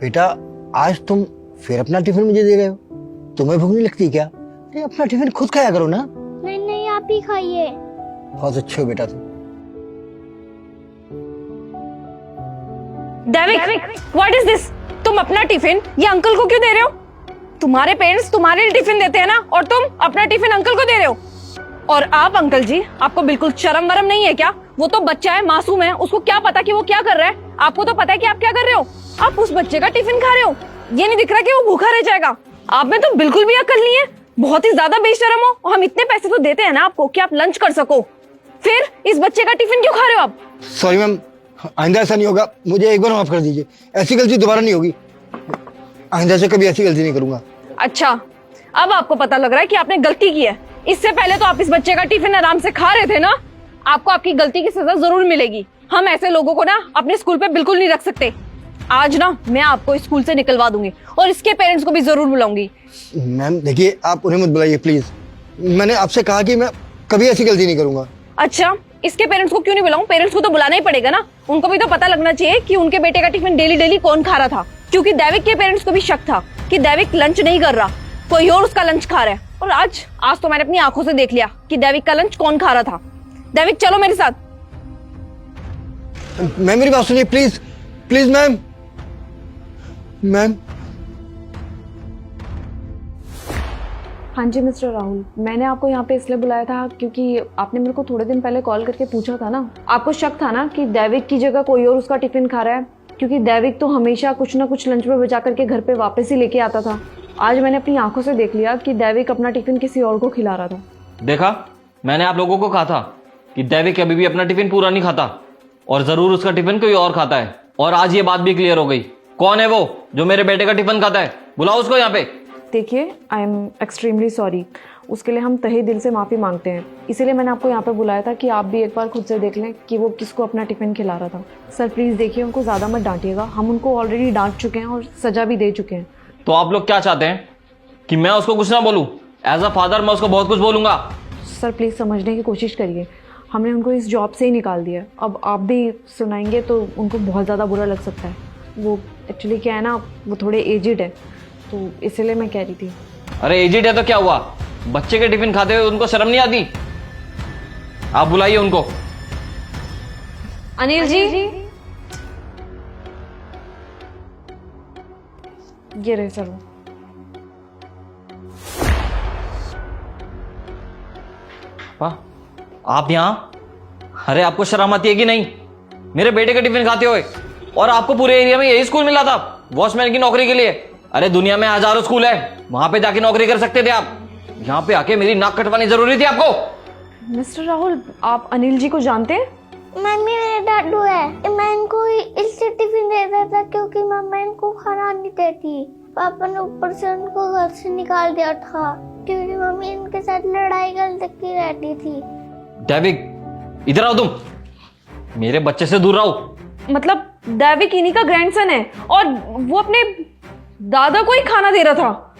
बेटा आज तुम फिर अपना टिफिन मुझे दे रहे हो, तुम्हें भूख नहीं लगती क्या? अरे अपना टिफिन खुद खाया करो ना। नहीं नहीं, आप ही खाइए। बहुत अच्छे हो बेटा तुम। Devic, what is this? तुम अपना टिफिन ये अंकल को क्यों दे रहे हो? तुम्हारे पेरेंट्स तुम्हारे लिए टिफिन देते हैं ना, और तुम अपना टिफिन अंकल को दे रहे हो। और आप अंकल जी, आपको बिल्कुल शर्म वरम नहीं है क्या? वो तो बच्चा है, मासूम है, उसको क्या पता कि वो क्या कर रहा है? आपको तो पता है कि आप क्या कर रहे हो। आप उस बच्चे का टिफिन खा रहे हो, ये नहीं दिख रहा कि वो भूखा रह जाएगा। आप में तो बिल्कुल भी अकल नहीं है, बहुत ही ज्यादा बेशरम हो। और हम इतने पैसे तो देते हैं ना आपको कि आप लंच कर सको, फिर इस बच्चे का टिफिन क्यों खा रहे हो आप? सॉरी मैम, आइंदा ऐसा नहीं होगा, मुझे एक बार माफ कर दीजिए। ऐसी गलती दोबारा नहीं होगी, आइंदा से कभी ऐसी गलती नहीं करूंगा। अच्छा, अब आपको पता लग रहा है कि आपने गलती की है। इससे पहले तो आप इस बच्चे का टिफिन आराम से खा रहे थे ना। आपको आपकी गलती की सजा जरूर मिलेगी। हम ऐसे लोगों को ना अपने स्कूल पे बिल्कुल नहीं रख सकते। आज ना मैं आपको इस स्कूल से निकलवा दूंगी और इसके पेरेंट्स को भी जरूर बुलाऊंगी। मैम देखिए, आप उन्हें मत बुलाइए प्लीज। मैंने आपसे कहा कि मैं कभी ऐसी गलती नहीं करूंगा। अच्छा, इसके पेरेंट्स को क्यों नहीं बुलाऊं? पेरेंट्स को तो बुलाना ही पड़ेगा ना। उनको भी तो पता लगना चाहिए कि उनके बेटे का टिफिन डेली डेली कौन खा रहा था। क्योंकि दैविक के पेरेंट्स को भी शक था कि दैविक लंच नहीं कर रहा, कोई और उसका लंच खा रहा है। और आज तो मैंने अपनी आंखों से देख लिया कि दैविक का लंच कौन खा रहा था। दैविक चलो मेरे साथ। मैम मेरी बात सुनिए प्लीज, प्लीज मैम। मैम हाँ जी मिस्टर राहुल, मैंने आपको यहाँ पे इसलिए बुलाया था क्योंकि आपने मेरे को थोड़े दिन पहले कॉल करके पूछा था ना, आपको शक था ना कि दैविक की जगह कोई और उसका टिफिन खा रहा है। क्योंकि दैविक तो हमेशा कुछ ना कुछ लंच में बचा करके घर पे वापस ही लेके आता था। आज मैंने अपनी आंखों से देख लिया कि दैविक अपना टिफिन किसी और को खिला रहा था। देखा, मैंने आप लोगों को कहा था कि दैविक कभी भी अपना टिफिन पूरा नहीं खाता और जरूर उसका टिफिन कोई और खाता है। और आज ये बात भी क्लियर हो गई। कौन है वो जो मेरे बेटे का टिफिन खाता है? बुलाओ उसको यहाँ पे। देखिए, आई एम एक्सट्रीमली सॉरी, उसके लिए हम तहे दिल से माफ़ी मांगते हैं। इसीलिए मैंने आपको यहाँ पे बुलाया था कि आप भी एक बार खुद से देख लें कि वो किसको अपना टिफिन खिला रहा था। सर प्लीज़ देखिए, उनको ज़्यादा मत डांटिएगा, हम उनको ऑलरेडी डांट चुके हैं और सज़ा भी दे चुके हैं। तो आप लोग क्या चाहते हैं कि मैं उसको कुछ ना बोलूं? एज अ फादर मैं उसको बहुत कुछ बोलूंगा। सर प्लीज़ समझने की कोशिश करिए, हमने उनको इस जॉब से ही निकाल दिया। अब आप भी सुनाएंगे तो उनको बहुत ज़्यादा बुरा लग सकता है। वो एक्चुअली क्या है ना, वो थोड़े एजिड है, तो इसीलिए मैं कह रही थी। अरे एजिड है तो क्या हुआ? बच्चे के टिफिन खाते हुए उनको शर्म नहीं आती? आप बुलाइए उनको। अनिल जी, ये रहे सर वो। आप यहाँ? अरे आपको शर्म आती है कि नहीं? मेरे बेटे के टिफिन खाते हुए। और आपको पूरे एरिया में यही स्कूल मिला था वॉचमैन की नौकरी के लिए? अरे दुनिया में हजारों स्कूल है, वहां पे जाके नौकरी कर सकते थे आप। यहाँ पे आके मेरी नाक कटवानी जरूरी थी आपको? मिस्टर राहुल, आप अनिल जी को जानते हैं? मम्मी मेरे दादू है, मैं इनको इससे टिफिन देता था क्योंकि मम्मा इनको खाना नहीं देती। पापा ने ऊपर से उनको घर से निकाल दिया था क्योंकि मम्मी इनके साथ लड़ाई करती रहती थी। दैविक इधर आओ तुम, मेरे बच्चे से दूर रहो। मतलब दैविक इन्हीं का ग्रैंडसन है और वो अपने दादा को ही खाना दे रहा था।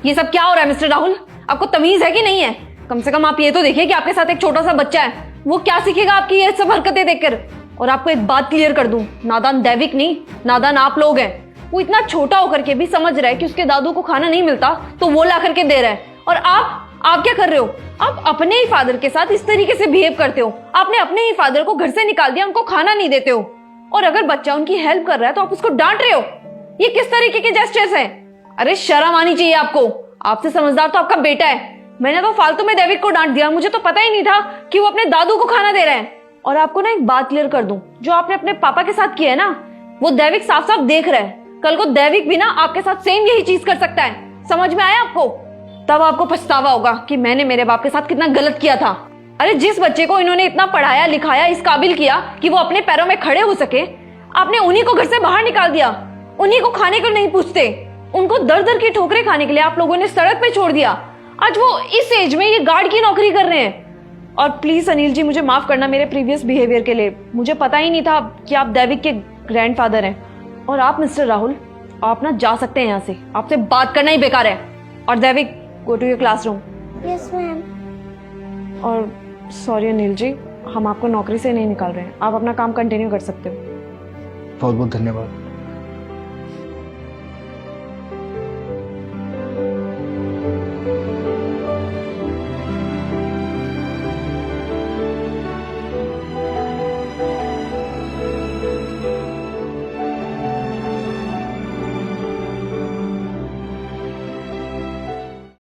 ये सब क्या हो रहा है मिस्टर राहुल? आपको तमीज है कि नहीं है? कम से कम आप ये तो देखिए कि आपके साथ एक छोटा सा बच्चा है, वो क्या सीखेगा आपकी ये सब हरकतें देखकर। और आपको एक बात क्लियर कर दूं, नादान दैविक नहीं, नादान आप लोग हैं। वो इतना छोटा होकर के भी समझ रहा है कि उसके दादू को खाना नहीं मिलता तो वो ला करके दे रहा है। और आप क्या कर रहे हो? आप अपने ही फादर के साथ इस तरीके से बिहेव करते हो। आपने अपने ही फादर को घर से निकाल दिया, उनको खाना नहीं देते हो। और अगर बच्चा उनकी हेल्प कर रहा है तो आप उसको डांट रहे हो। ये किस तरीके के जेस्चर्स हैं? अरे शर्म आनी चाहिए आपको। आपसे समझदार तो आपका बेटा है। मैंने तो फालतू में दैविक को डांट दिया, मुझे तो पता ही नहीं था कि वो अपने दादू को खाना दे रहे हैं। और आपको ना एक बात क्लियर कर दूं, जो आपने अपने पापा के साथ किया है ना, वो दैविक साफ साफ देख रहा है। कल को दैविक भी ना आपके साथ सेम यही चीज कर सकता है। समझ में आया आपको? तब आपको पछतावा होगा कि मैंने मेरे बाप के साथ कितना गलत किया था। अरे जिस बच्चे को इन्होंने इतना पढ़ाया लिखाया, इस काबिल किया कि वो अपने पैरों में खड़े हो सके, आपने उन्हीं को घर से बाहर निकाल दिया। उन्हीं को खाने को नहीं पूछते, उनको दर दर की ठोकरें खाने के लिए आप लोगों ने सड़क पे छोड़ दिया। आज वो इस एज में ये गार्ड की नौकरी कर रहे हैं। और प्लीज अनिल जी, मुझे माफ करना मेरे प्रीवियस बिहेवियर के लिए। मुझे पता ही नहीं था कि आप दैविक के ग्रैंडफादर हैं। और आप मिस्टर राहुल, आप ना जा सकते हैं यहाँ से, आपसे बात करना ही बेकार है। और Daivik, go to your classroom. Yes ma'am. और सॉरी अनिल जी, हम आपको नौकरी से नहीं निकाल रहे हैं, आप अपना काम कंटिन्यू कर सकते हो। बहुत बहुत धन्यवाद।